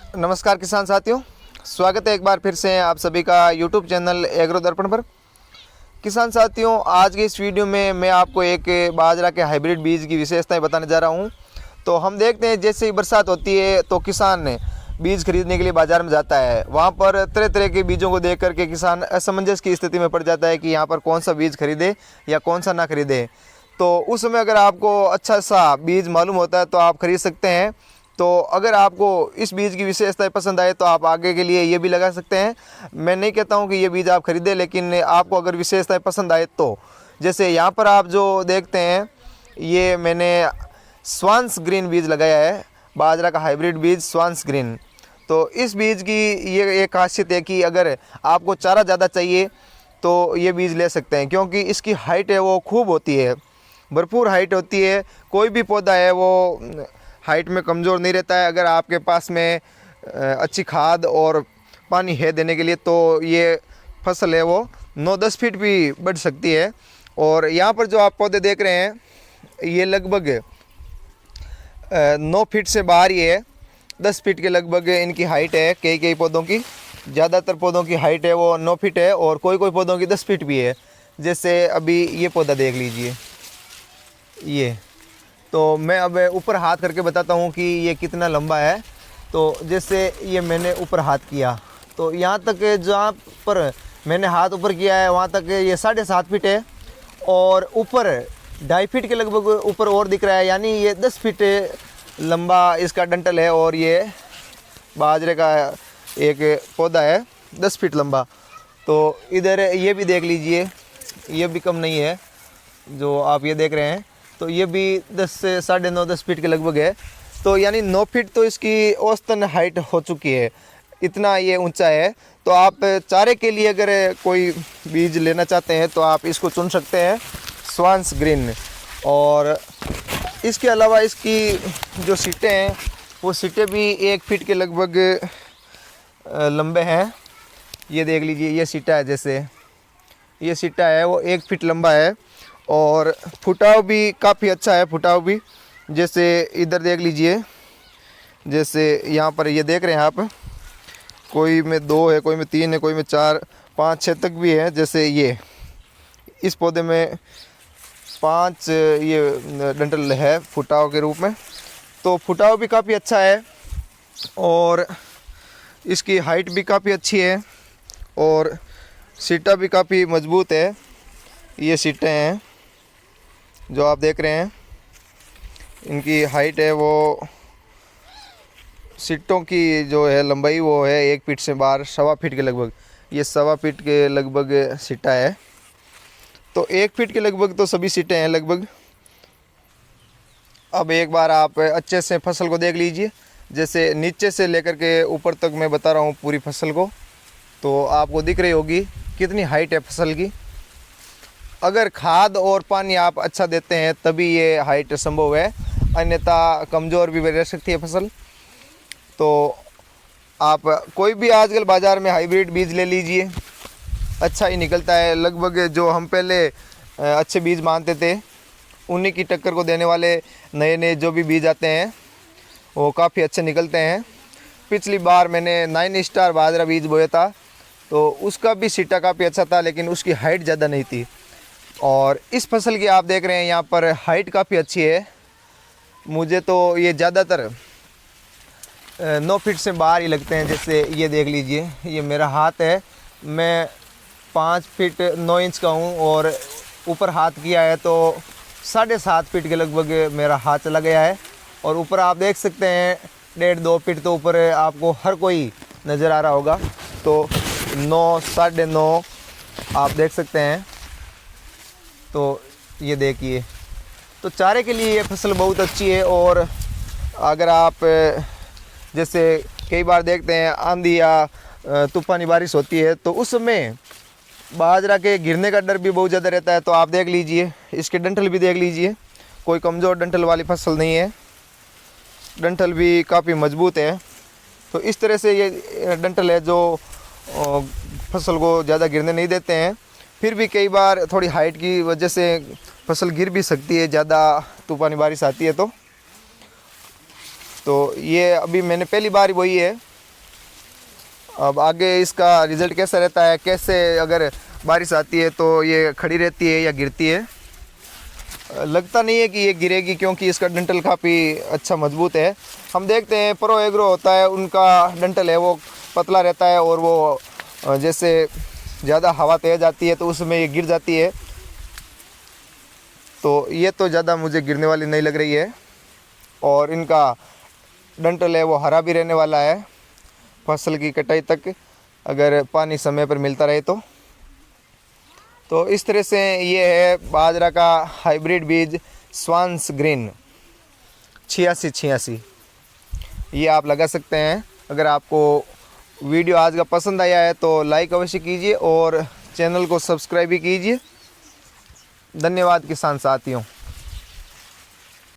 नमस्कार किसान साथियों, स्वागत है एक बार फिर से आप सभी का यूट्यूब चैनल एग्रो दर्पण पर। किसान साथियों, आज की इस वीडियो में मैं आपको एक बाजरा के हाइब्रिड बीज की विशेषताएं बताने जा रहा हूं। तो हम देखते हैं जैसे ही बरसात होती है तो किसान बीज खरीदने के लिए बाज़ार में जाता है। वहां पर तरह तरह के बीजों को देख करके किसान असमंजस की स्थिति में पड़ जाता है कि यहाँ पर कौन सा बीज खरीदे या कौन सा ना खरीदे। तो उस समय अगर आपको अच्छा सा बीज मालूम होता है तो आप खरीद सकते हैं। तो अगर आपको इस बीज की विशेषताएं पसंद आए तो आप आगे के लिए ये भी लगा सकते हैं। मैं नहीं कहता हूँ कि ये बीज आप खरीदें, लेकिन आपको अगर विशेषताएं पसंद आए तो जैसे यहाँ पर आप जो देखते हैं, ये मैंने स्वांस ग्रीन बीज लगाया है, बाजरा का हाइब्रिड बीज स्वांस ग्रीन। तो इस बीज की ये एक खासियत है कि अगर आपको चारा ज़्यादा चाहिए तो ये बीज ले सकते हैं, क्योंकि इसकी हाइट है वो खूब होती है, भरपूर हाइट होती है। कोई भी पौधा है वो हाइट में कमज़ोर नहीं रहता है। अगर आपके पास में अच्छी खाद और पानी है देने के लिए तो ये फसल है वो 9-10 फीट भी बढ़ सकती है। और यहाँ पर जो आप पौधे देख रहे हैं ये लगभग 9 फीट से बाहर ही है, 10 फीट के लगभग इनकी हाइट है। कई पौधों की, ज़्यादातर पौधों की हाइट है वो 9 फीट है और कोई पौधों की 10 फीट भी है। जैसे अभी ये पौधा देख लीजिए, ये तो मैं अब ऊपर हाथ करके बताता हूँ कि ये कितना लंबा है। तो जैसे ये मैंने ऊपर हाथ किया तो यहाँ तक जहाँ पर मैंने हाथ ऊपर किया है वहाँ तक ये 7.5 फीट है और ऊपर 2.5 फीट के लगभग ऊपर और दिख रहा है, यानी ये 10 फीट लंबा इसका डंठल है। और ये बाजरे का एक पौधा है 10 फीट लंबा। तो इधर ये भी देख लीजिए, ये भी कम नहीं है जो आप ये देख रहे हैं। तो ये भी 10 से 9.5-10 फीट के लगभग है। तो यानी 9 फीट तो इसकी औसतन हाइट हो चुकी है, इतना ये ऊंचा है। तो आप चारे के लिए अगर कोई बीज लेना चाहते हैं तो आप इसको चुन सकते हैं, स्वांस ग्रीन। और इसके अलावा इसकी जो सीटें हैं वो सीटें भी 1 फीट के लगभग लंबे हैं। ये देख लीजिए, ये सीटा है, जैसे ये सीटा है वो 1 फीट लंबा है। और फुटाव भी काफ़ी अच्छा है, फुटाव भी। जैसे इधर देख लीजिए, जैसे यहाँ पर ये देख रहे हैं आप, कोई में 2 है, कोई में 3 है, कोई में 4, 5, 6 तक भी है। जैसे ये इस पौधे में 5 ये डंठल है फुटाव के रूप में। तो फुटाव भी काफ़ी अच्छा है और इसकी हाइट भी काफ़ी अच्छी है और सीटा भी काफ़ी मजबूत है। ये सीटें हैं जो आप देख रहे हैं, इनकी हाइट है वो, सीटों की जो है लंबाई वो है 1 फीट से बाहर 1.25 फीट के लगभग। ये 1.25 फीट के लगभग सीटा है। तो 1 फीट के लगभग तो सभी सीटें हैं लगभग। अब एक बार आप अच्छे से फसल को देख लीजिए, जैसे नीचे से लेकर के ऊपर तक मैं बता रहा हूँ पूरी फसल को, तो आपको दिख रही होगी कितनी हाइट है फसल की। अगर खाद और पानी आप अच्छा देते हैं तभी ये हाइट संभव है, अन्यथा कमज़ोर भी रह सकती है फसल। तो आप कोई भी आजकल बाज़ार में हाइब्रिड बीज ले लीजिए, अच्छा ही निकलता है। लगभग जो हम पहले अच्छे बीज मानते थे उन्हीं की टक्कर को देने वाले नए जो भी बीज आते हैं वो काफ़ी अच्छे निकलते हैं। पिछली बार मैंने 9 स्टार बाजरा बीज बोया था तो उसका भी सीटा काफ़ी अच्छा था, लेकिन उसकी हाइट ज़्यादा नहीं थी। और इस फसल की आप देख रहे हैं यहाँ पर हाइट काफ़ी अच्छी है। मुझे तो ये ज़्यादातर 9 फीट से बाहर ही लगते हैं। जैसे ये देख लीजिए, ये मेरा हाथ है, मैं 5 फीट 9 इंच का हूँ और ऊपर हाथ किया है तो 7.5 फीट के लगभग मेरा हाथ चला गया है। और ऊपर आप देख सकते हैं 1.5-2 फीट तो ऊपर आपको हर कोई नज़र आ रहा होगा। तो 9, 9.5 आप देख सकते हैं। तो ये देखिए, तो चारे के लिए ये फसल बहुत अच्छी है। और अगर आप जैसे कई बार देखते हैं आंधी या तूफ़ानी बारिश होती है तो उस समय बाजरा के गिरने का डर भी बहुत ज़्यादा रहता है। तो आप देख लीजिए, इसके डंठल भी देख लीजिए, कोई कमज़ोर डंठल वाली फसल नहीं है, डंठल भी काफ़ी मजबूत है। तो इस तरह से ये डंठल है जो फसल को ज़्यादा गिरने नहीं देते हैं। फिर भी कई बार थोड़ी हाइट की वजह से फसल गिर भी सकती है, ज़्यादा तूफ़ानी बारिश आती है तो ये अभी मैंने पहली बार बोई है अब आगे इसका रिज़ल्ट कैसा रहता है, कैसे अगर बारिश आती है तो ये खड़ी रहती है या गिरती है। लगता नहीं है कि ये गिरेगी क्योंकि इसका डंठल काफ़ी अच्छा मजबूत है। हम देखते हैं प्रो एग्रो होता है, उनका डंठल है वो पतला रहता है और वो जैसे ज़्यादा हवा तेज आती है तो उसमें ये गिर जाती है। तो ये तो ज़्यादा मुझे गिरने वाली नहीं लग रही है और इनका डंठल है वो हरा भी रहने वाला है फसल की कटाई तक, अगर पानी समय पर मिलता रहे तो इस तरह से ये है बाजरा का हाइब्रिड बीज स्वांस ग्रीन 8686, ये आप लगा सकते हैं। अगर आपको वीडियो आज का पसंद आया है तो लाइक अवश्य कीजिए और चैनल को सब्सक्राइब भी कीजिए। धन्यवाद किसान साथियों।